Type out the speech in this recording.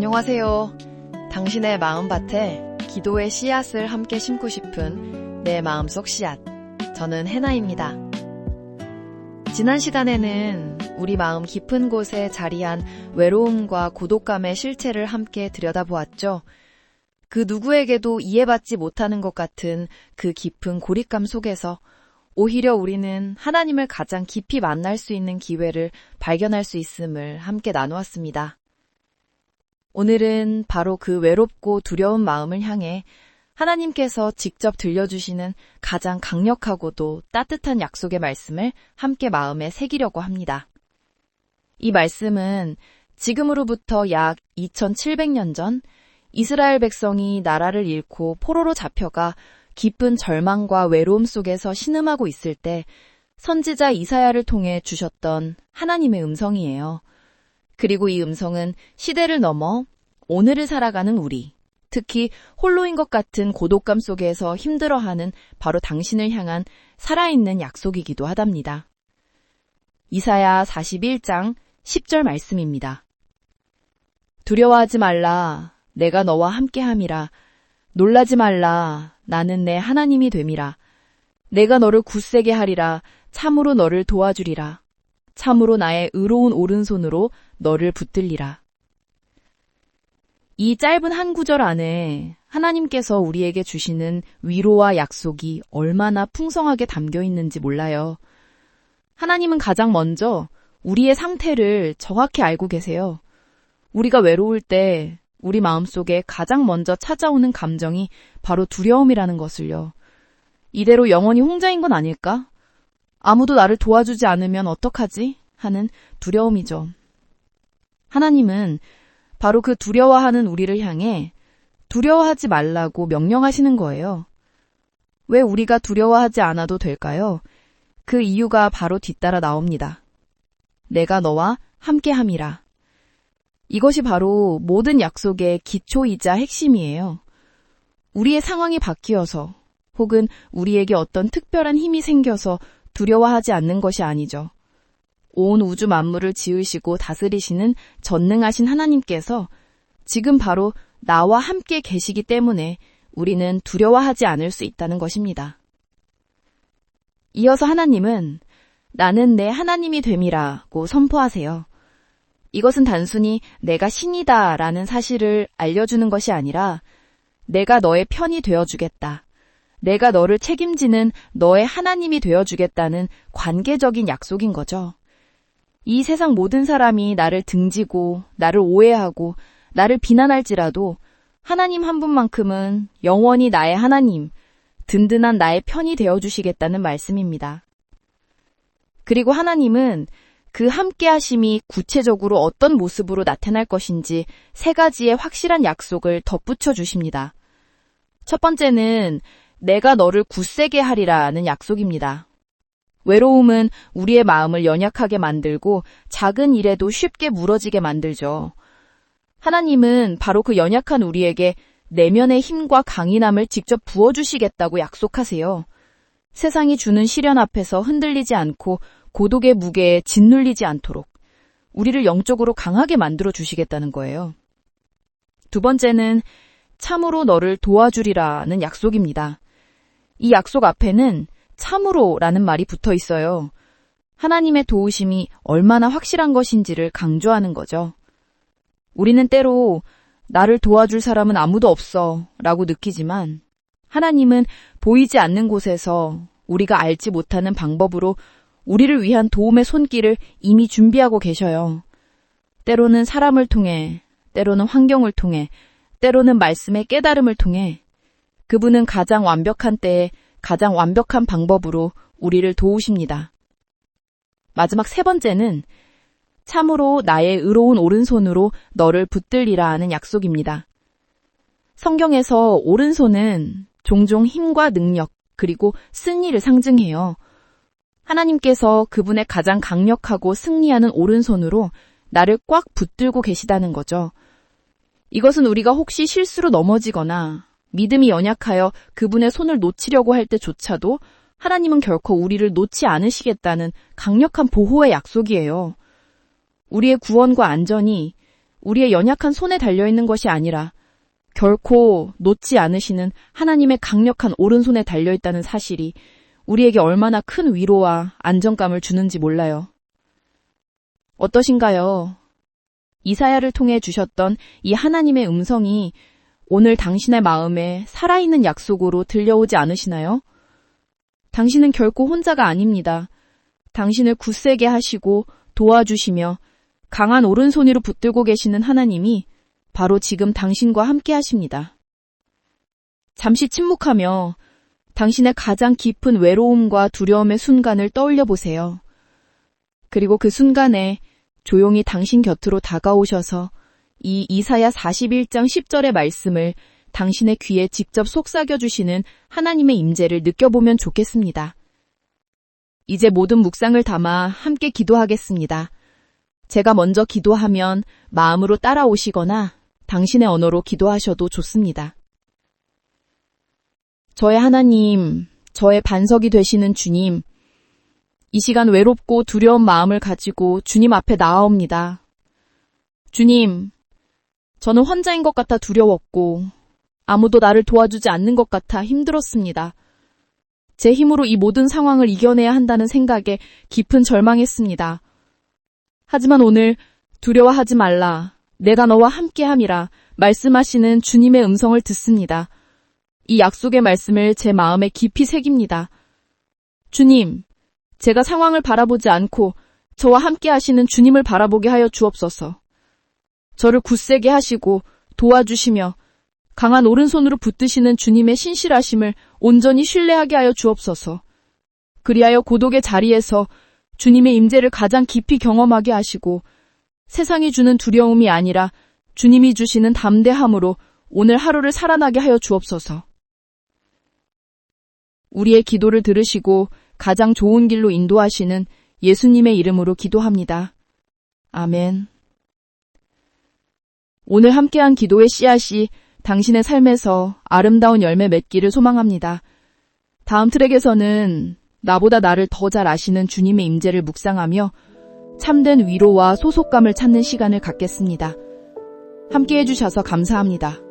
안녕하세요. 당신의 마음밭에 기도의 씨앗을 함께 심고 싶은 내 마음속 씨앗. 저는 해나입니다. 지난 시간에는 우리 마음 깊은 곳에 자리한 외로움과 고독감의 실체를 함께 들여다보았죠. 그 누구에게도 이해받지 못하는 것 같은 그 깊은 고립감 속에서 오히려 우리는 하나님을 가장 깊이 만날 수 있는 기회를 발견할 수 있음을 함께 나누었습니다. 오늘은 바로 그 외롭고 두려운 마음을 향해 하나님께서 직접 들려주시는 가장 강력하고도 따뜻한 약속의 말씀을 함께 마음에 새기려고 합니다. 이 말씀은 지금으로부터 약 2700년 전 이스라엘 백성이 나라를 잃고 포로로 잡혀가 깊은 절망과 외로움 속에서 신음하고 있을 때 선지자 이사야를 통해 주셨던 하나님의 음성이에요. 그리고 이 음성은 시대를 넘어 오늘을 살아가는 우리, 특히 홀로인 것 같은 고독감 속에서 힘들어하는 바로 당신을 향한 살아있는 약속이기도 하답니다. 이사야 41장 10절 말씀입니다. 두려워하지 말라, 내가 너와 함께함이라. 놀라지 말라, 나는 내 하나님이 됨이라. 내가 너를 굳세게 하리라, 참으로 너를 도와주리라. 참으로 나의 의로운 오른손으로 너를 붙들리라. 이 짧은 한 구절 안에 하나님께서 우리에게 주시는 위로와 약속이 얼마나 풍성하게 담겨 있는지 몰라요. 하나님은 가장 먼저 우리의 상태를 정확히 알고 계세요. 우리가 외로울 때 우리 마음속에 가장 먼저 찾아오는 감정이 바로 두려움이라는 것을요. 이대로 영원히 혼자인 건 아닐까? 아무도 나를 도와주지 않으면 어떡하지? 하는 두려움이죠. 하나님은 바로 그 두려워하는 우리를 향해 두려워하지 말라고 명령하시는 거예요. 왜 우리가 두려워하지 않아도 될까요? 그 이유가 바로 뒤따라 나옵니다. 내가 너와 함께함이라. 이것이 바로 모든 약속의 기초이자 핵심이에요. 우리의 상황이 바뀌어서 혹은 우리에게 어떤 특별한 힘이 생겨서 두려워하지 않는 것이 아니죠. 온 우주 만물을 지으시고 다스리시는 전능하신 하나님께서 지금 바로 나와 함께 계시기 때문에 우리는 두려워하지 않을 수 있다는 것입니다. 이어서 하나님은 나는 내 하나님이 됨이라고 선포하세요. 이것은 단순히 내가 신이다 라는 사실을 알려주는 것이 아니라 내가 너의 편이 되어주겠다. 내가 너를 책임지는 너의 하나님이 되어주겠다는 관계적인 약속인 거죠. 이 세상 모든 사람이 나를 등지고 나를 오해하고 나를 비난할지라도 하나님 한 분만큼은 영원히 나의 하나님, 든든한 나의 편이 되어주시겠다는 말씀입니다. 그리고 하나님은 그 함께하심이 구체적으로 어떤 모습으로 나타날 것인지 3가지의 확실한 약속을 덧붙여 주십니다. 첫 번째는 내가 너를 굳세게 하리라는 약속입니다. 외로움은 우리의 마음을 연약하게 만들고 작은 일에도 쉽게 무너지게 만들죠. 하나님은 바로 그 연약한 우리에게 내면의 힘과 강인함을 직접 부어주시겠다고 약속하세요. 세상이 주는 시련 앞에서 흔들리지 않고 고독의 무게에 짓눌리지 않도록 우리를 영적으로 강하게 만들어 주시겠다는 거예요. 두 번째는 참으로 너를 도와주리라는 약속입니다. 이 약속 앞에는 참으로라는 말이 붙어 있어요. 하나님의 도우심이 얼마나 확실한 것인지를 강조하는 거죠. 우리는 때로 나를 도와줄 사람은 아무도 없어 라고 느끼지만 하나님은 보이지 않는 곳에서 우리가 알지 못하는 방법으로 우리를 위한 도움의 손길을 이미 준비하고 계셔요. 때로는 사람을 통해, 때로는 환경을 통해, 때로는 말씀의 깨달음을 통해 그분은 가장 완벽한 때에 가장 완벽한 방법으로 우리를 도우십니다. 마지막 3번째는 참으로 나의 의로운 오른손으로 너를 붙들리라 하는 약속입니다. 성경에서 오른손은 종종 힘과 능력 그리고 승리를 상징해요. 하나님께서 그분의 가장 강력하고 승리하는 오른손으로 나를 꽉 붙들고 계시다는 거죠. 이것은 우리가 혹시 실수로 넘어지거나 믿음이 연약하여 그분의 손을 놓치려고 할 때조차도 하나님은 결코 우리를 놓지 않으시겠다는 강력한 보호의 약속이에요. 우리의 구원과 안전이 우리의 연약한 손에 달려있는 것이 아니라 결코 놓지 않으시는 하나님의 강력한 오른손에 달려있다는 사실이 우리에게 얼마나 큰 위로와 안정감을 주는지 몰라요. 어떠신가요? 이사야를 통해 주셨던 이 하나님의 음성이 오늘 당신의 마음에 살아있는 약속으로 들려오지 않으시나요? 당신은 결코 혼자가 아닙니다. 당신을 굳세게 하시고 도와주시며 강한 오른손으로 붙들고 계시는 하나님이 바로 지금 당신과 함께 하십니다. 잠시 침묵하며 당신의 가장 깊은 외로움과 두려움의 순간을 떠올려 보세요. 그리고 그 순간에 조용히 당신 곁으로 다가오셔서 이 이사야 41장 10절의 말씀을 당신의 귀에 직접 속삭여 주시는 하나님의 임재를 느껴보면 좋겠습니다. 이제 모든 묵상을 담아 함께 기도하겠습니다. 제가 먼저 기도하면 마음으로 따라오시거나 당신의 언어로 기도하셔도 좋습니다. 저의 하나님, 저의 반석이 되시는 주님, 이 시간 외롭고 두려운 마음을 가지고 주님 앞에 나아옵니다. 주님, 저는 혼자인 것 같아 두려웠고 아무도 나를 도와주지 않는 것 같아 힘들었습니다. 제 힘으로 이 모든 상황을 이겨내야 한다는 생각에 깊은 절망했습니다. 하지만 오늘 두려워하지 말라, 내가 너와 함께함이라 말씀하시는 주님의 음성을 듣습니다. 이 약속의 말씀을 제 마음에 깊이 새깁니다. 주님, 제가 상황을 바라보지 않고 저와 함께 하시는 주님을 바라보게 하여 주옵소서. 저를 굳세게 하시고 도와주시며 강한 오른손으로 붙드시는 주님의 신실하심을 온전히 신뢰하게 하여 주옵소서. 그리하여 고독의 자리에서 주님의 임재를 가장 깊이 경험하게 하시고 세상이 주는 두려움이 아니라 주님이 주시는 담대함으로 오늘 하루를 살아나게 하여 주옵소서. 우리의 기도를 들으시고 가장 좋은 길로 인도하시는 예수님의 이름으로 기도합니다. 아멘. 오늘 함께한 기도의 씨앗이 당신의 삶에서 아름다운 열매 맺기를 소망합니다. 다음 트랙에서는 나보다 나를 더 잘 아시는 주님의 임재를 묵상하며 참된 위로와 소속감을 찾는 시간을 갖겠습니다. 함께해 주셔서 감사합니다.